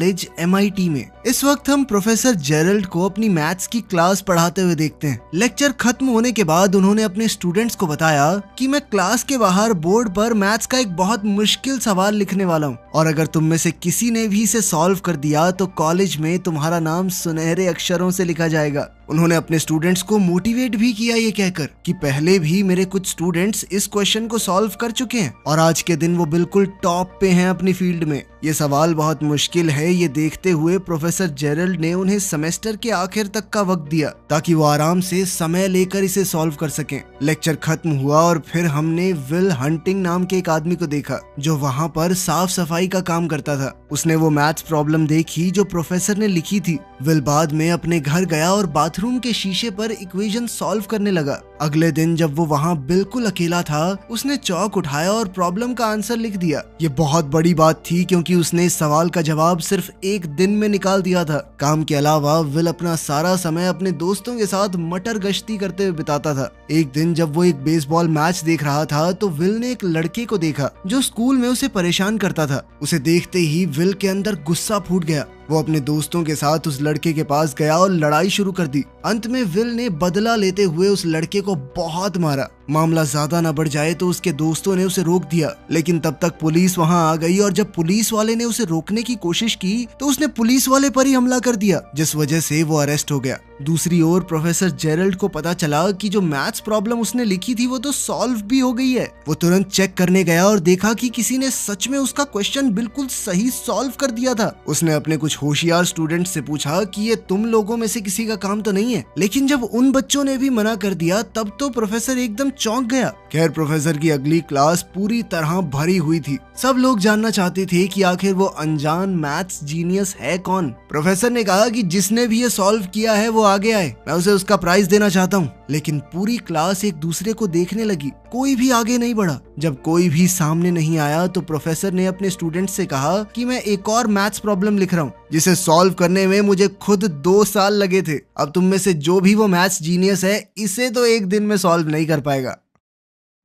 College MIT में। इस वक्त हम प्रोफेसर जेरल्ड को अपनी मैथ्स की क्लास पढ़ाते हुए देखते हैं। लेक्चर खत्म होने के बाद उन्होंने अपने स्टूडेंट्स को बताया कि मैं क्लास के बाहर बोर्ड पर मैथ्स का एक बहुत मुश्किल सवाल लिखने वाला हूँ और अगर तुम में से किसी ने भी इसे सॉल्व कर दिया तो कॉलेज में तुम्हारा नाम सुनहरे अक्षरों से लिखा जाएगा। उन्होंने अपने स्टूडेंट्स को मोटिवेट भी किया ये कहकर कि पहले भी मेरे कुछ स्टूडेंट्स इस क्वेश्चन को सॉल्व कर चुके हैं और आज के दिन वो बिल्कुल टॉप पे हैं अपनी फील्ड में। ये सवाल बहुत मुश्किल है, ये देखते हुए प्रोफेसर जेरल्ड ने उन्हें सेमेस्टर के आखिर तक का वक्त दिया ताकि वो आराम से समय लेकर इसे सॉल्व कर सकें। लेक्चर खत्म हुआ और फिर हमने विल हंटिंग नाम के एक आदमी को देखा जो वहाँ पर साफ सफाई का काम करता था। उसने वो मैथ्स प्रॉब्लम देखी जो प्रोफेसर ने लिखी थी। विल बाद में अपने घर गया और बाथरूम के शीशे पर इक्वेशन सॉल्व करने लगा। अगले दिन जब वो वहाँ बिल्कुल अकेला था उसने चौक उठाया और प्रॉब्लम का आंसर लिख दिया। ये बहुत बड़ी बात थी क्योंकि उसने इस सवाल का जवाब सिर्फ एक दिन में निकाल दिया था। काम के अलावा विल अपना सारा समय अपने दोस्तों के साथ मटर गश्ती करते हुए बिताता था। एक दिन जब वो एक बेसबॉल मैच देख रहा था तो विल ने एक लड़के को देखा जो स्कूल में उसे परेशान करता था। उसे देखते ही विल के अंदर गुस्सा फूट गया। वो अपने दोस्तों के साथ उस लड़के के पास गया और लड़ाई शुरू कर दी। अंत में विल ने बदला लेते हुए उस लड़के को बहुत मारा। मामला ज्यादा न बढ़ जाए तो उसके दोस्तों ने उसे रोक दिया, लेकिन तब तक पुलिस वहां आ गई और जब पुलिस वाले ने उसे रोकने की कोशिश की तो उसने पुलिस वाले पर ही हमला कर दिया, जिस वजह से वो अरेस्ट हो गया। दूसरी ओर प्रोफेसर जेरल्ड को पता चला कि जो मैथ्स प्रॉब्लम उसने लिखी थी वो तो सॉल्व भी हो गई है। वो तुरंत चेक करने गया और देखा कि किसी ने सच में उसका क्वेश्चन बिल्कुल सही सॉल्व कर दिया था। उसने अपने कुछ होशियार स्टूडेंट से पूछा कि ये तुम लोगों में से किसी का काम तो नहीं है, लेकिन जब उन बच्चों ने भी मना कर दिया तब तो प्रोफेसर एकदम चौंक गया। खैर प्रोफेसर की अगली क्लास पूरी तरह भरी हुई थी। सब लोग जानना चाहते थे कि आखिर वो अनजान मैथ्स जीनियस है कौन। प्रोफेसर ने कहा कि जिसने भी ये सॉल्व किया है वो आगे आए, मैं उसे उसका प्राइज देना चाहता हूँ। लेकिन पूरी क्लास एक दूसरे को देखने लगी, कोई भी आगे नहीं बढ़ा। जब कोई भी सामने नहीं आया तो प्रोफेसर ने अपने स्टूडेंट से कहा कि मैं एक और मैथ्स प्रॉब्लम लिख रहा हूँ जिसे सॉल्व करने में मुझे खुद 2 साल लगे थे। अब तुम में से जो भी वो मैथ्स जीनियस है इसे तो एक दिन में सॉल्व नहीं कर पाएगा।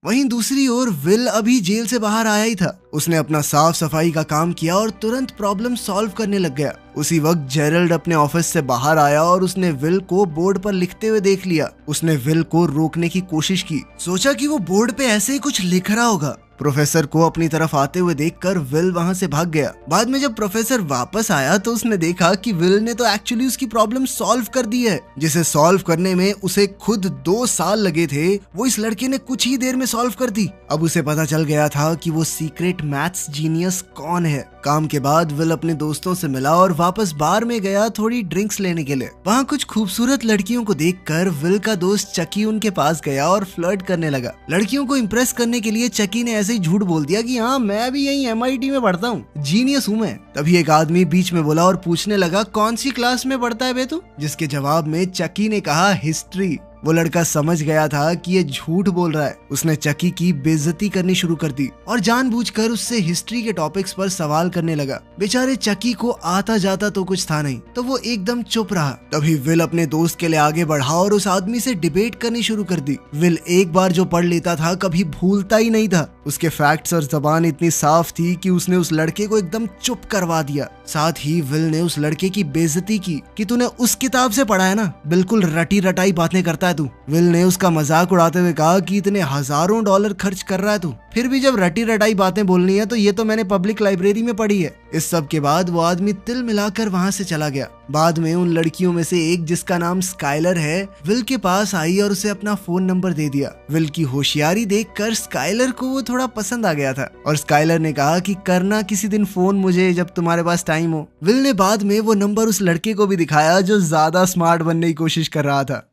वहीं दूसरी ओर विल अभी जेल से बाहर आया ही था। उसने अपना साफ सफाई का काम किया और तुरंत प्रॉब्लम सॉल्व करने लग गया। उसी वक्त जेरल्ड अपने ऑफिस से बाहर आया और उसने विल को बोर्ड पर लिखते हुए देख लिया। उसने विल को रोकने की कोशिश की, सोचा कि वो बोर्ड पे ऐसे ही कुछ लिख रहा होगा। प्रोफेसर को अपनी तरफ आते हुए देखकर विल वहां से भाग गया। बाद में जब प्रोफेसर वापस आया तो उसने देखा कि विल ने तो एक्चुअली उसकी प्रॉब्लम सॉल्व कर दी है, जिसे सॉल्व करने में उसे खुद 2 साल लगे थे, वो इस लड़के ने कुछ ही देर में सॉल्व कर दी। अब उसे पता चल गया था कि वो सीक्रेट मैथ्स जीनियस कौन है। काम के बाद विल अपने दोस्तों से मिला और वापस बार में गया थोड़ी ड्रिंक्स लेने के लिए। वहाँ कुछ खूबसूरत लड़कियों को देखकर विल का दोस्त चकी उनके पास गया और फ्लर्ट करने लगा। लड़कियों को इम्प्रेस करने के लिए चकी ने ऐसे ही झूठ बोल दिया कि हाँ मैं भी यही MIT में पढ़ता हूँ, जीनियस हूँ मैं। तभी एक आदमी बीच में बोला और पूछने लगा कौन सी क्लास में पढ़ता है बे तू? जिसके जवाब में चकी ने कहा हिस्ट्री। वो लड़का समझ गया था कि ये झूठ बोल रहा है। उसने चकी की बेइज्जती करनी शुरू कर दी और जानबूझकर उससे हिस्ट्री के टॉपिक्स पर सवाल करने लगा। बेचारे चकी को आता जाता तो कुछ था नहीं, तो वो एकदम चुप रहा। तभी विल अपने दोस्त के लिए आगे बढ़ा और उस आदमी से डिबेट करनी शुरू कर दी। विल एक बार जो पढ़ लेता था कभी भूलता ही नहीं था। उसके फैक्ट्स और जबान इतनी साफ थी कि उसने उस लड़के को एकदम चुप करवा दिया। साथ ही विल ने उस लड़के की बेइज्जती की कि तूने उस किताब से पढ़ा है ना, बिल्कुल रटी रटाई बातें करता है तू। विल ने उसका मजाक उड़ाते हुए कहा कि इतने हजारों डॉलर खर्च कर रहा है तू, फिर भी जब रटी रटाई बातें बोलनी है तो ये तो मैंने पब्लिक लाइब्रेरी में पढ़ी है। इस सब के बाद वो आदमी तिल मिलाकर वहां से चला गया। बाद में उन लड़कियों में से एक जिसका नाम स्काइलर है विल के पास आई और उसे अपना फोन नंबर दे दिया। विल की होशियारी देखकर स्काइलर को वो थोड़ा पसंद आ गया था और स्काइलर ने कहा कि करना किसी दिन फोन मुझे जब तुम्हारे पास टाइम हो। विल ने बाद में वो नंबर उस लड़के को भी दिखाया जो ज्यादा स्मार्ट बनने की कोशिश कर रहा था।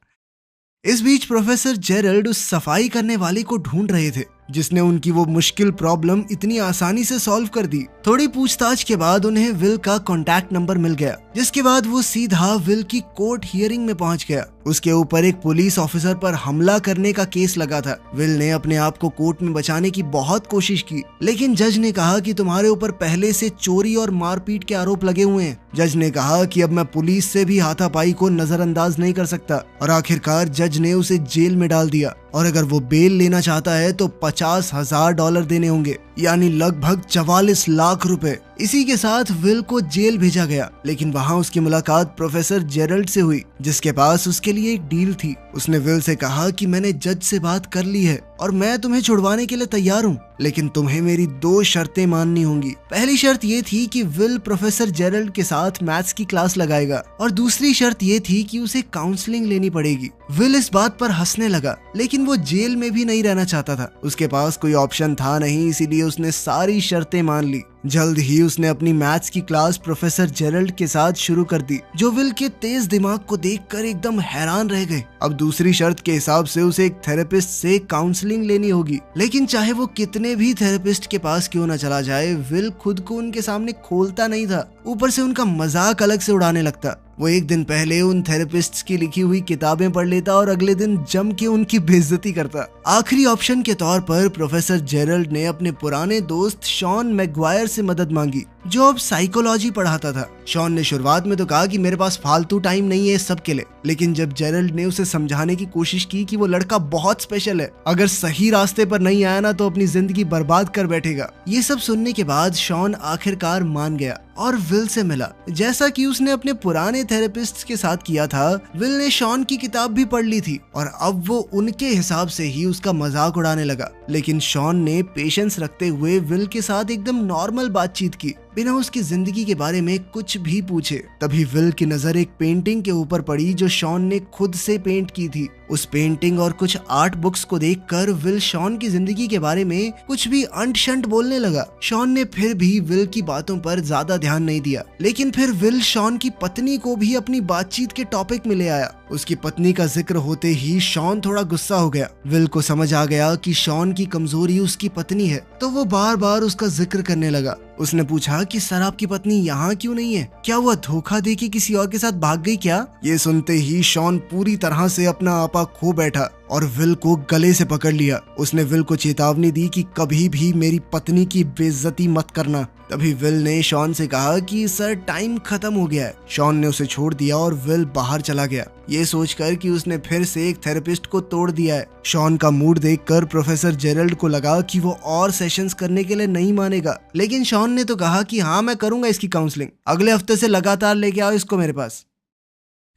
इस बीच प्रोफेसर जेरल्ड उस सफाई करने वाले को ढूंढ रहे थे जिसने उनकी वो मुश्किल प्रॉब्लम इतनी आसानी से सॉल्व कर दी। थोड़ी पूछताछ के बाद उन्हें विल का कॉन्टैक्ट नंबर मिल गया, जिसके बाद वो सीधा विल की कोर्ट हियरिंग में पहुंच गया। उसके ऊपर एक पुलिस ऑफिसर पर हमला करने का केस लगा था। विल ने अपने आप को कोर्ट में बचाने की बहुत कोशिश की, लेकिन जज ने कहा कि तुम्हारे ऊपर पहले से चोरी और मारपीट के आरोप लगे हुए हैं। जज ने कहा कि अब मैं पुलिस से भी हाथापाई को नजरअंदाज नहीं कर सकता और आखिरकार जज ने उसे जेल में डाल दिया और अगर वो बेल लेना चाहता है तो $50,000 देने होंगे, यानी लगभग 44 लाख रुपए। इसी के साथ विल को जेल भेजा गया, लेकिन वहाँ उसकी मुलाकात प्रोफेसर जेरल्ड से हुई, जिसके पास उसके लिए एक डील थी। उसने विल से कहा कि मैंने जज से बात कर ली है और मैं तुम्हें छुड़वाने के लिए तैयार हूँ, लेकिन तुम्हें मेरी 2 शर्तें माननी होंगी। पहली शर्त ये थी कि विल प्रोफेसर जेरल्ड के साथ मैथ्स की क्लास लगाएगा और दूसरी शर्त ये थी कि उसे काउंसलिंग लेनी पड़ेगी। विल इस बात पर हंसने लगा, लेकिन वो जेल में भी नहीं रहना चाहता था। उसके पास कोई ऑप्शन था नहीं, इसीलिए उसने सारी शर्तें मान ली। जल्द ही उसने अपनी मैथ्स की क्लास प्रोफेसर जेरल्ड के साथ शुरू कर दी, जो विल के तेज दिमाग को देखकर एकदम हैरान रह गए। अब दूसरी शर्त के हिसाब से उसे एक थेरेपिस्ट से काउंसलिंग लेनी होगी, लेकिन चाहे वो कितने भी थेरेपिस्ट के पास क्यों न चला जाए, विल खुद को उनके सामने खोलता नहीं था। ऊपर से उनका मजाक अलग से उड़ाने लगता। वो एक दिन पहले उन थेरेपिस्ट्स की लिखी हुई किताबें पढ़ लेता और अगले दिन जम के उनकी बेइज्जती करता। आखिरी ऑप्शन के तौर पर प्रोफेसर जेरल्ड ने अपने पुराने दोस्त शॉन मैगवायर से मदद मांगी, जो अब साइकोलॉजी पढ़ाता था। शॉन ने शुरुआत में तो कहा कि मेरे पास फालतू टाइम नहीं है इस सब के लिए, लेकिन जब जेरल्ड ने उसे समझाने की कोशिश की कि वो लड़का बहुत स्पेशल है, अगर सही रास्ते पर नहीं आया ना तो अपनी जिंदगी बर्बाद कर बैठेगा। ये सब सुनने के बाद शॉन आखिरकार मान गया और विल से मिला। जैसा कि उसने अपने पुराने थेरेपिस्ट के साथ किया था, विल ने शॉन की किताब भी पढ़ ली थी और अब वो उनके हिसाब से ही उसका मजाक उड़ाने लगा। लेकिन शॉन ने पेशेंस रखते हुए विल के साथ एकदम नॉर्मल बातचीत की, बिना उसकी जिंदगी के बारे में कुछ भी पूछे। तभी विल की नजर एक पेंटिंग के ऊपर पड़ी जो शॉन ने खुद से पेंट की थी। उस पेंटिंग और कुछ आर्ट बुक्स को देखकर विल शॉन की जिंदगी के बारे में कुछ भी अंट शंट बोलने लगा। शॉन ने फिर भी विल की बातों पर ज्यादा ध्यान नहीं दिया, लेकिन फिर विल शॉन की पत्नी को भी अपनी बातचीत के टॉपिक में ले आया। उसकी पत्नी का जिक्र होते ही शॉन थोड़ा गुस्सा हो गया। विल को समझ आ गया कि शॉन की कमजोरी उसकी पत्नी है, तो वो बार बार उसका जिक्र करने लगा। उसने पूछा कि सर आपकी पत्नी यहाँ क्यों नहीं है? क्या वो धोखा देके किसी और के साथ भाग गई क्या? ये सुनते ही शॉन पूरी तरह से अपना आपा खो बैठा और विल को गले से पकड़ लिया। उसने विल को चेतावनी दी कि कभी भी मेरी पत्नी की बेइज्जती मत करना। तभी विल ने शॉन से कहा कि सर टाइम खत्म हो गया है। शॉन ने उसे छोड़ दिया और विल बाहर चला गया, ये सोचकर कि उसने फिर से एक थेरेपिस्ट को तोड़ दिया है। शॉन का मूड देखकर प्रोफेसर जेरल्ड को लगा कि वो और सेशंस करने के लिए नहीं मानेगा, लेकिन शॉन ने तो कहा कि हाँ मैं करूंगा इसकी काउंसलिंग, अगले हफ्ते से लगातार लेके आओ इसको मेरे पास।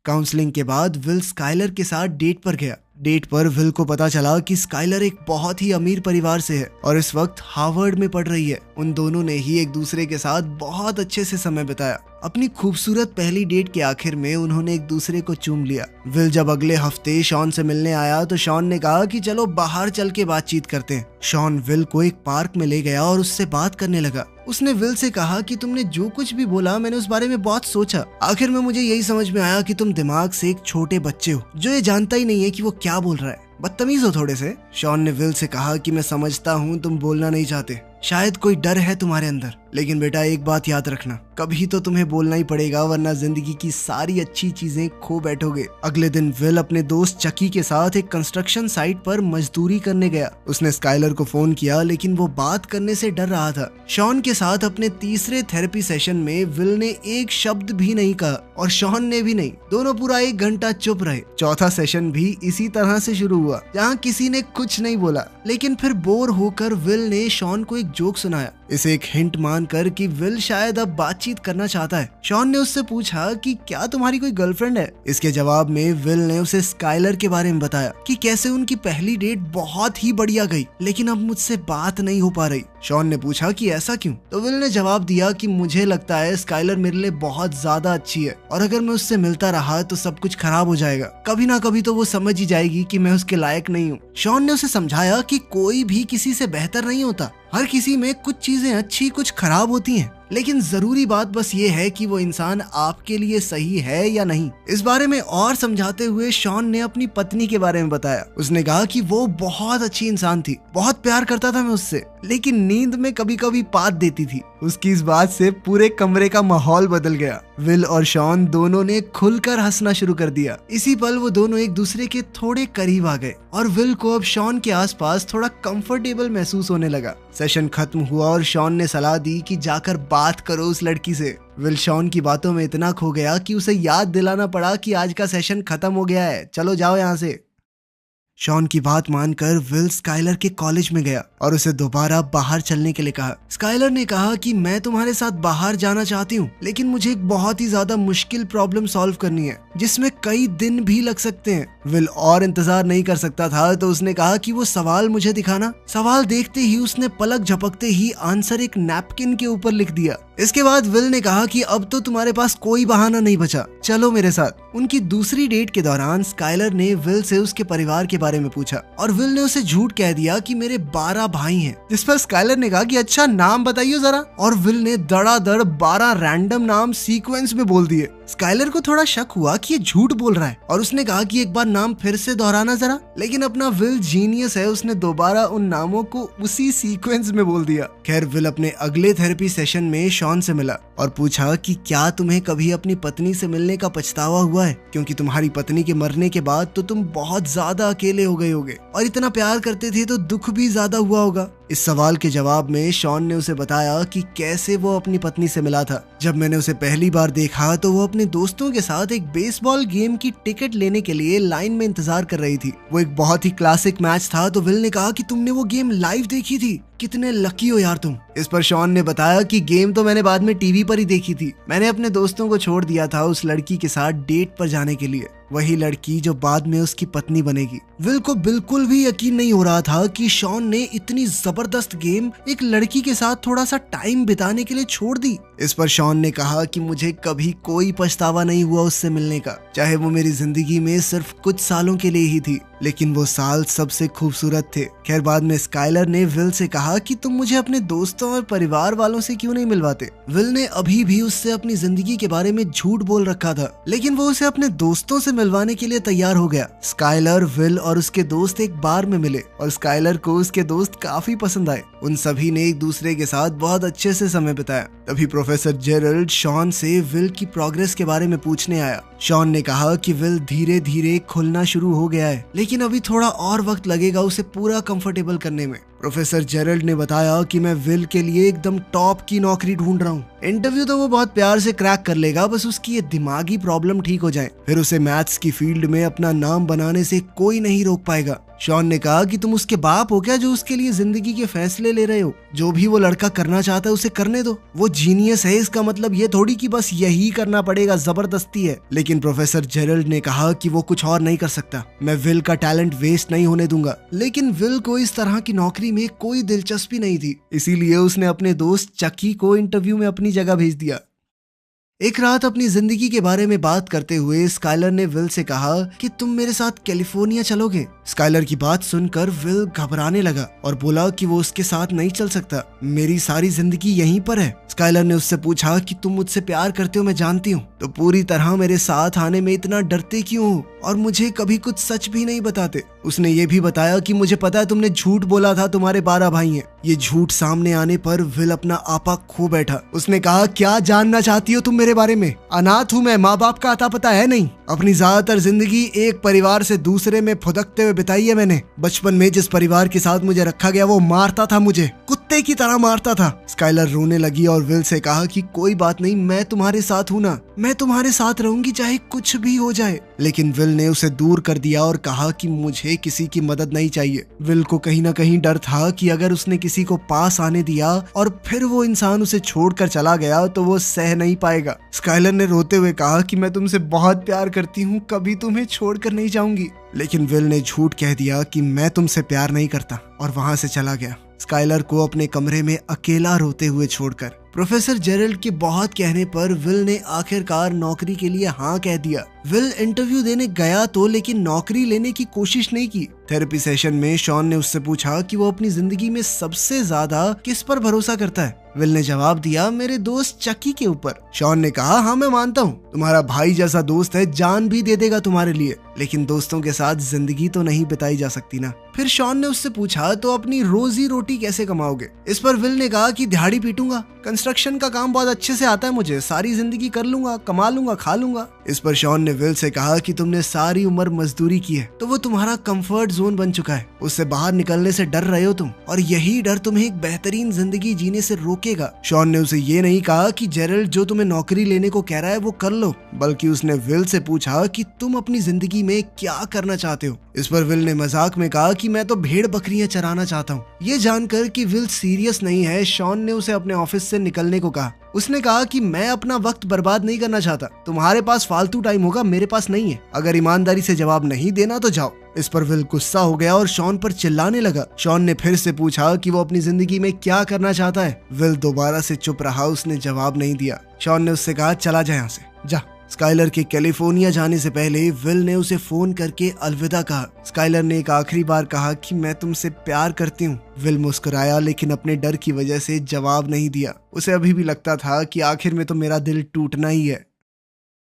काउंसलिंग के बाद विल स्काइलर के साथ डेट पर गया। डेट पर विल को पता चला कि स्काइलर एक बहुत ही अमीर परिवार से है और इस वक्त हार्वर्ड में पढ़ रही है। उन दोनों ने ही एक दूसरे के साथ बहुत अच्छे से समय बिताया। अपनी खूबसूरत पहली डेट के आखिर में उन्होंने एक दूसरे को चूम लिया। विल जब अगले हफ्ते शॉन से मिलने आया तो शॉन ने कहा कि चलो बाहर चल के बातचीत करते हैं। शॉन विल को एक पार्क में ले गया और उससे बात करने लगा। उसने विल से कहा कि तुमने जो कुछ भी बोला मैंने उस बारे में बहुत सोचा। आखिर में मुझे यही समझ में आया कि तुम दिमाग से एक छोटे बच्चे हो जो ये जानता ही नहीं है कि वो क्या बोल रहा है, बदतमीज हो थोड़े से। शॉन ने विल से कहा कि मैं समझता हूँ तुम बोलना नहीं चाहते, शायद कोई डर है तुम्हारे अंदर, लेकिन बेटा एक बात याद रखना, कभी तो तुम्हें बोलना ही पड़ेगा वरना जिंदगी की सारी अच्छी चीजें खो बैठोगे। अगले दिन विल अपने दोस्त चकी के साथ एक कंस्ट्रक्शन साइट पर मजदूरी करने गया। उसने स्काइलर को फोन किया, लेकिन वो बात करने से डर रहा था। शॉन के साथ अपने तीसरे थेरेपी सेशन में विल ने एक शब्द भी नहीं कहा और शॉन ने भी नहीं। दोनों पूरा 1 घंटा चुप रहे। चौथा सेशन भी इसी तरह से शुरू हुआ, जहाँ किसी ने कुछ नहीं बोला, लेकिन फिर बोर होकर विल ने शॉन को एक जोक सुनाया। इसे एक हिंट मानकर कि विल शायद अब बातचीत करना चाहता है। शॉन ने उससे पूछा कि क्या तुम्हारी कोई गर्लफ्रेंड है? इसके जवाब में विल ने उसे स्काइलर के बारे में बताया कि कैसे उनकी पहली डेट बहुत ही बढ़िया गई, लेकिन अब मुझसे बात नहीं हो पा रही। शॉन ने पूछा कि ऐसा क्यों? तो विल ने जवाब दिया कि मुझे लगता है स्काइलर मेरे लिए बहुत ज्यादा अच्छी है और अगर मैं उससे मिलता रहा तो सब कुछ खराब हो जाएगा। कभी ना कभी तो वो समझ ही जाएगी कि मैं उसके लायक नहीं हूँ। शॉन ने उसे समझाया कि कोई भी किसी से बेहतर नहीं होता, हर किसी में कुछ चीजें अच्छी कुछ खराब होती हैं, लेकिन जरूरी बात बस ये है कि वो इंसान आपके लिए सही है या नहीं। इस बारे में और समझाते हुए शॉन ने अपनी पत्नी के बारे में बताया। उसने कहा कि वो बहुत अच्छी इंसान थी, बहुत प्यार करता था मैं उससे, लेकिन नींद में कभी कभी पात देती थी। उसकी इस बात से पूरे कमरे का माहौल बदल गया। विल और शॉन दोनों ने खुलकर हंसना शुरू कर दिया। इसी पल वो दोनों एक दूसरे के थोड़े करीब आ गए और विल को अब शॉन के आसपास थोड़ा कंफर्टेबल महसूस होने लगा। सेशन खत्म हुआ और शॉन ने सलाह दी कि जाकर बात करो उस लड़की से। विल शॉन की बातों में इतना खो गया कि उसे याद दिलाना पड़ा कि आज का सेशन खत्म हो गया है, चलो जाओ यहाँ से। शॉन की बात मानकर विल स्काइलर के कॉलेज में गया और उसे दोबारा बाहर चलने के लिए कहा। स्काइलर ने कहा कि मैं तुम्हारे साथ बाहर जाना चाहती हूँ, लेकिन मुझे एक बहुत ही ज्यादा मुश्किल प्रॉब्लम सॉल्व करनी है जिसमें कई दिन भी लग सकते हैं। विल और इंतजार नहीं कर सकता था तो उसने कहा कि वो सवाल मुझे दिखाना। सवाल देखते ही उसने पलक झपकते ही आंसर एक नैपकिन के ऊपर लिख दिया। इसके बाद विल ने कहा कि अब तो तुम्हारे पास कोई बहाना नहीं बचा, चलो मेरे साथ। उनकी दूसरी डेट के दौरान स्काइलर ने विल से उसके परिवार के बारे में पूछा और विल ने उसे झूठ कह दिया कि मेरे 12 भाई हैं। जिस पर स्काइलर ने कहा कि अच्छा नाम बताइए जरा, और विल ने धड़ाधड़ 12 रैंडम नाम सीक्वेंस में बोल दिए। स्काइलर को थोड़ा शक हुआ कि ये झूठ बोल रहा है और उसने कहा कि एक बार नाम फिर से दोहराना जरा, लेकिन अपना विल जीनियस है, उसने दोबारा उन नामों को उसी सीक्वेंस में बोल दिया। खैर विल अपने अगले थेरेपी सेशन में शॉन से मिला और पूछा कि क्या तुम्हें कभी अपनी पत्नी से मिलने का पछतावा हुआ है, क्योंकि तुम्हारी पत्नी के मरने के बाद तो तुम बहुत ज्यादा अकेले हो गए होगे और इतना प्यार करते थे तो दुख भी ज्यादा हुआ होगा। इस सवाल के जवाब में शॉन ने उसे बताया कि कैसे वो अपनी पत्नी से मिला था। जब मैंने उसे पहली बार देखा तो वो अपने दोस्तों के साथ एक बेसबॉल गेम की टिकट लेने के लिए लाइन में इंतजार कर रही थी। वो एक बहुत ही क्लासिक मैच था। तो विल ने कहा कि तुमने वो गेम लाइव देखी थी, कितने लकी हो यार तुम। इस पर शॉन ने बताया कि गेम तो मैंने बाद में टीवी पर ही देखी थी, मैंने अपने दोस्तों को छोड़ दिया था उस लड़की के साथ डेट पर जाने के लिए, वही लड़की जो बाद में उसकी पत्नी बनेगी। विल को बिल्कुल भी यकीन नहीं हो रहा था कि शॉन ने इतनी जबरदस्त गेम एक लड़की के साथ थोड़ा सा टाइम बिताने के लिए छोड़ दी। इस पर शॉन ने कहा कि मुझे कभी कोई पछतावा नहीं हुआ उससे मिलने का, चाहे वो मेरी जिंदगी में सिर्फ कुछ सालों के लिए ही थी, लेकिन वो साल सबसे खूबसूरत थे। खैर बाद में स्काइलर ने विल से कहा कि तुम मुझे अपने दोस्तों और परिवार वालों से क्यों नहीं मिलवाते। विल ने अभी भी उससे अपनी जिंदगी के बारे में झूठ बोल रखा था, लेकिन वो उसे अपने दोस्तों से मिलवाने के लिए तैयार हो गया। स्काइलर, विल और उसके दोस्त एक बार में मिले और स्काइलर को उसके दोस्त काफी पसंद आए। उन सभी ने एक दूसरे के साथ बहुत अच्छे से समय बिताया। तभी प्रोफेसर जेरल्ड शॉन से विल की प्रोग्रेस के बारे में पूछने आया। शॉन ने कहा कि विल धीरे धीरे खुलना शुरू हो गया है, लेकिन अभी थोड़ा और वक्त लगेगा उसे पूरा कंफर्टेबल करने में। प्रोफेसर जेरल्ड ने बताया कि मैं विल के लिए एकदम टॉप की नौकरी ढूंढ रहा हूँ। इंटरव्यू तो वो बहुत प्यार से क्रैक कर लेगा, बस उसकी ये दिमागी प्रॉब्लम ठीक हो जाए, फिर उसे मैथ्स की फील्ड में अपना नाम बनाने से कोई नहीं रोक पाएगा। शॉन ने कहा कि तुम उसके बाप हो क्या जो उसके लिए जिंदगी के फैसले ले रहे हो? जो भी वो लड़का करना चाहता है उसे करने दो, वो जीनियस है, इसका मतलब ये थोड़ी कि बस यही करना पड़ेगा, जबरदस्ती है। लेकिन प्रोफेसर जेरल्ड ने कहा कि वो कुछ और नहीं कर सकता, मैं विल का टैलेंट वेस्ट नहीं होने दूंगा। लेकिन विल को इस तरह की नौकरी में कोई दिलचस्पी नहीं थी, इसीलिए उसने अपने दोस्त चकी को इंटरव्यू में अपनी जगह भेज दिया। एक रात अपनी जिंदगी के बारे में बात करते हुए स्काइलर ने विल से कहा कि तुम मेरे साथ कैलिफोर्निया चलोगे। स्काइलर की बात सुनकर विल घबराने लगा और बोला कि वो उसके साथ नहीं चल सकता, मेरी सारी जिंदगी यहीं पर है। स्काइलर ने उससे पूछा कि तुम मुझसे प्यार करते हो मैं जानती हूँ, तो पूरी तरह मेरे साथ आने में इतना डरते क्यों हो और मुझे कभी कुछ सच भी नहीं बताते। उसने ये भी बताया कि मुझे पता है तुमने झूठ बोला था, तुम्हारे 12 भाई हैं। ये झूठ सामने आने पर विल अपना आपा खो बैठा। उसने कहा क्या जानना चाहती हो तुम मेरे बारे में? अनाथ हूँ मैं, माँ बाप का अता पता है नहीं। अपनी ज्यादातर जिंदगी एक परिवार से दूसरे में फुदकते हुए बिताई है मैंने। बचपन में जिस परिवार के साथ मुझे रखा गया वो मारता था, मुझे कुत्ते की तरह मारता था। स्काइलर रोने लगी और विल से कहा कि कोई बात नहीं, मैं तुम्हारे साथ हूँ ना, मैं तुम्हारे साथ रहूंगी चाहे कुछ भी हो जाए। लेकिन विल ने उसे दूर कर दिया और कहा कि मुझे किसी की मदद नहीं चाहिए। विल को कहीं ना कहीं डर था कि अगर उसने किसी को पास आने दिया और फिर वो इंसान उसे छोड़कर चला गया तो वो सह नहीं पाएगा। स्काइलर ने रोते हुए कहा कि मैं तुमसे बहुत प्यार करती हूँ, कभी तुम्हें छोड़कर नहीं जाऊंगी। लेकिन विल ने झूठ कह दिया कि मैं तुमसे प्यार नहीं करता और वहां से चला गया, स्काइलर को अपने कमरे में अकेला रोते हुए छोड़कर। प्रोफेसर जेरल्ड के बहुत कहने पर विल ने आखिरकार नौकरी के लिए हाँ कह दिया। विल इंटरव्यू देने गया तो, लेकिन नौकरी लेने की कोशिश नहीं की। थेरेपी सेशन में शॉन ने उससे पूछा कि वो अपनी जिंदगी में सबसे ज्यादा किस पर भरोसा करता है। विल ने जवाब दिया, मेरे दोस्त चकी के ऊपर। शॉन ने कहा, हाँ मैं मानता हूँ, तुम्हारा भाई जैसा दोस्त है, जान भी दे देगा तुम्हारे लिए, लेकिन दोस्तों के साथ जिंदगी तो नहीं बिताई जा सकती ना। फिर शॉन ने उससे पूछा, तो अपनी रोजी रोटी कैसे कमाओगे? इस पर विल ने कहा कि दिहाड़ी पीटूंगा, कंस्ट्रक्शन का काम बहुत अच्छे से आता है मुझे, सारी जिंदगी कर लूंगा, कमा लूंगा, खा लूंगा। इस पर शॉन ने विल से कहा कि तुमने सारी उम्र मजदूरी की है तो वो तुम्हारा कंफर्ट जोन बन चुका है, उससे बाहर निकलने से डर रहे हो तुम, और यही डर तुम्हें एक बेहतरीन जिंदगी जीने से रोकेगा। शॉन ने उसे ये नहीं कहा कि जेरल्ड जो तुम्हें नौकरी लेने को कह रहा है वो कर लो, बल्कि उसने विल से पूछा कि तुम अपनी जिंदगी में क्या करना चाहते हो। इस पर विल ने मजाक में कहा कि मैं तो भेड़ बकरियां चराना चाहता हूँ। ये जानकर कि विल सीरियस नहीं है, शॉन ने उसे अपने ऑफिस से निकलने को कहा। उसने कहा कि मैं अपना वक्त बर्बाद नहीं करना चाहता, तुम्हारे पास फालतू टाइम होगा, मेरे पास नहीं है, अगर ईमानदारी से जवाब नहीं देना तो जाओ। इस पर विल गुस्सा हो गया और शॉन पर चिल्लाने लगा। शॉन ने फिर से पूछा कि वो अपनी जिंदगी में क्या करना चाहता है। विल दोबारा से चुप रहा, उसने जवाब नहीं दिया। शॉन ने उससे कहा चला जा यहाँ से, जा। स्काइलर के कैलिफोर्निया जाने से पहले विल ने उसे फोन करके अलविदा कहा। स्काइलर ने एक आखिरी बार कहा कि मैं तुमसे प्यार करती हूँ। विल मुस्कुराया लेकिन अपने डर की वजह से जवाब नहीं दिया। उसे अभी भी लगता था कि आखिर में तो मेरा दिल टूटना ही है।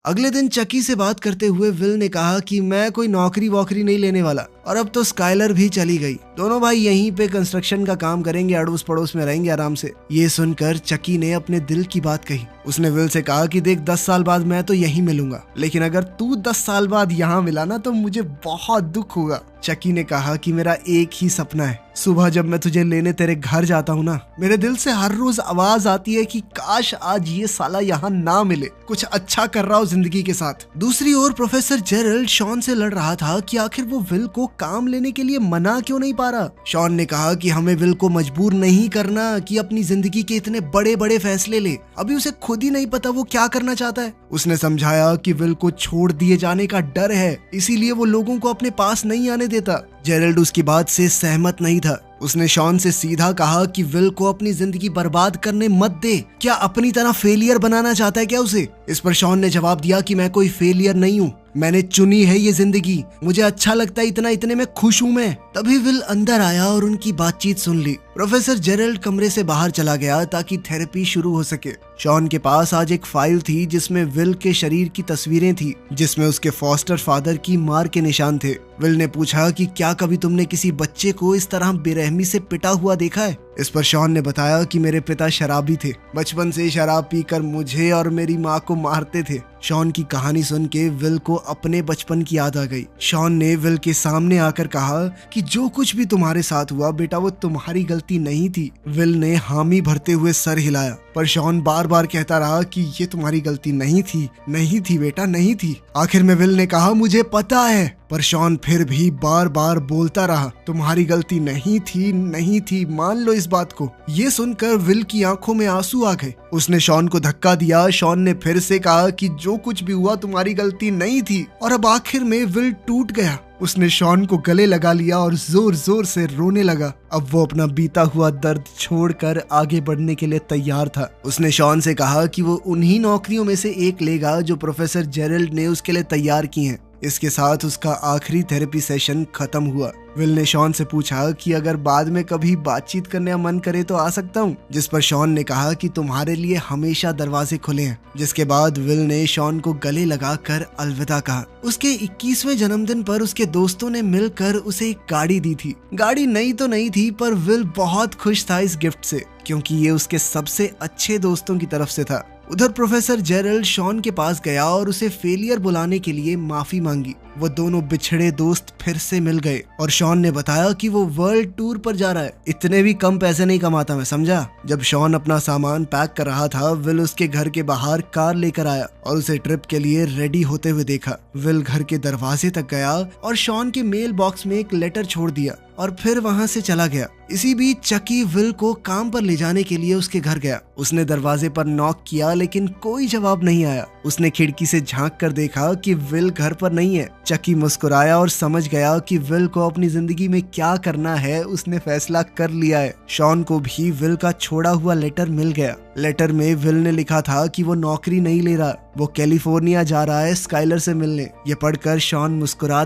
अगले दिन चकी से बात करते हुए विल ने कहा कि मैं कोई नौकरी वोकरी नहीं लेने वाला, और अब तो स्काइलर भी चली गई, दोनों भाई यहीं पे कंस्ट्रक्शन का काम करेंगे, अड़ोस पड़ोस में रहेंगे आराम से। ये सुनकर चकी ने अपने दिल की बात कही। उसने विल से कहा कि देख 10 साल बाद मैं तो यहीं मिलूंगा, लेकिन अगर तू 10 साल बाद यहाँ मिला ना तो मुझे बहुत दुख होगा। चकी ने कहा कि मेरा एक ही सपना है, सुबह जब मैं तुझे लेने तेरे घर जाता हूँ ना, मेरे दिल से हर रोज आवाज आती है कि काश आज ये साला यहाँ ना मिले, कुछ अच्छा कर रहा हो जिंदगी के साथ। दूसरी ओर प्रोफेसर जेरल्ड शॉन से लड़ रहा था कि आखिर वो विल को काम लेने के लिए मना क्यों नहीं पा रहा। शॉन ने कहा कि हमें विल को मजबूर नहीं करना कि अपनी जिंदगी के इतने बड़े बड़े फैसले ले, अभी उसे खुद ही नहीं पता वो क्या करना चाहता है। उसने समझाया कि विल को छोड़ दिए जाने का डर है, इसीलिए वो लोगों को अपने पास नहीं आने देता। जेरल्ड उसकी बात से सहमत नहीं था। उसने शॉन से सीधा कहा कि विल को अपनी जिंदगी बर्बाद करने मत दे, क्या अपनी तरह फेलियर बनाना चाहता है क्या उसे। इस पर शॉन ने जवाब दिया कि मैं कोई फेलियर नहीं हूँ, मैंने चुनी है ये जिंदगी, मुझे अच्छा लगता है इतने में खुश हूँ मैं। तभी विल अंदर आया और उनकी बातचीत सुन ली। प्रोफेसर जेरल्ड कमरे से बाहर चला गया ताकि थेरेपी शुरू हो सके। शॉन के पास आज एक फाइल थी जिसमें विल के शरीर की तस्वीरें थी, जिसमें उसके फॉस्टर फादर की मार के निशान थे। विल ने पूछा कि क्या कभी तुमने किसी बच्चे को इस तरह बेरहमी से पिटा हुआ देखा है। इस पर शॉन ने बताया कि मेरे पिता शराबी थे, बचपन से शराब पीकर मुझे और मेरी माँ को मारते थे। शॉन की कहानी सुन के विल को अपने बचपन की याद आ गई। शॉन ने विल के सामने आकर कहा कि जो कुछ भी तुम्हारे साथ हुआ बेटा वो तुम्हारी गलती नहीं थी। विल ने हामी भरते हुए सर हिलाया, पर शॉन बार बार कहता रहा कि ये तुम्हारी गलती नहीं थी, नहीं थी बेटा, नहीं थी। आखिर में विल ने कहा मुझे पता है, पर शॉन फिर भी बार बार बोलता रहा तुम्हारी गलती नहीं थी, नहीं थी, मान लो इस बात को। ये सुनकर विल की आंखों में आंसू आ गए। उसने शॉन को धक्का दिया। शॉन ने फिर से कहा कि जो कुछ भी हुआ तुम्हारी गलती नहीं थी, और अब आखिर में विल टूट गया। उसने शॉन को गले लगा लिया और जोर जोर से रोने लगा। अब वो अपना बीता हुआ दर्द छोड़कर आगे बढ़ने के लिए तैयार था। उसने शॉन से कहा कि वो उन्हीं नौकरियों में से एक लेगा जो प्रोफेसर जेरल्ड ने उसके लिए तैयार की हैं। इसके साथ उसका आखिरी थेरेपी सेशन खत्म हुआ। विल ने शॉन से पूछा कि अगर बाद में कभी बातचीत करने का मन करे तो आ सकता हूँ, जिस पर शॉन ने कहा कि तुम्हारे लिए हमेशा दरवाजे खुले हैं। जिसके बाद विल ने शॉन को गले लगाकर अलविदा कहा। उसके 21वें जन्मदिन पर उसके दोस्तों ने मिलकर उसे एक गाड़ी दी थी। गाड़ी नई तो नहीं थी, पर विल बहुत खुश था इस गिफ्ट से, क्योंकि ये उसके सबसे अच्छे दोस्तों की तरफ से था। उधर प्रोफेसर जेरल्ड शॉन के पास गया और उसे फेलियर बुलाने के लिए माफी मांगी। वो दोनों बिछड़े दोस्त फिर से मिल गए और शॉन ने बताया कि वो वर्ल्ड टूर पर जा रहा है। इतने भी कम पैसे नहीं कमाता मैं, समझा। जब शॉन अपना सामान पैक कर रहा था, विल उसके घर के बाहर कार लेकर आया और उसे ट्रिप के लिए रेडी होते हुए देखा। विल घर के दरवाजे तक गया और शॉन के मेल बॉक्स में एक लेटर छोड़ दिया और फिर वहां से चला गया। इसी बीच चकी विल को काम पर ले जाने के लिए उसके घर गया। उसने दरवाजे पर नॉक किया लेकिन कोई जवाब नहीं आया। उसने खिड़की से झांक कर देखा कि विल घर पर नहीं है। चकी मुस्कुराया और समझ गया कि विल को अपनी जिंदगी में क्या करना है उसने फैसला कर लिया है। शॉन को भी विल का छोड़ा हुआ लेटर मिल गया। लेटर में विल ने लिखा था कि वो नौकरी नहीं ले रहा, वो कैलिफोर्निया जा रहा है स्काइलर से मिलने। ये पढ़कर शॉन मुस्कुरा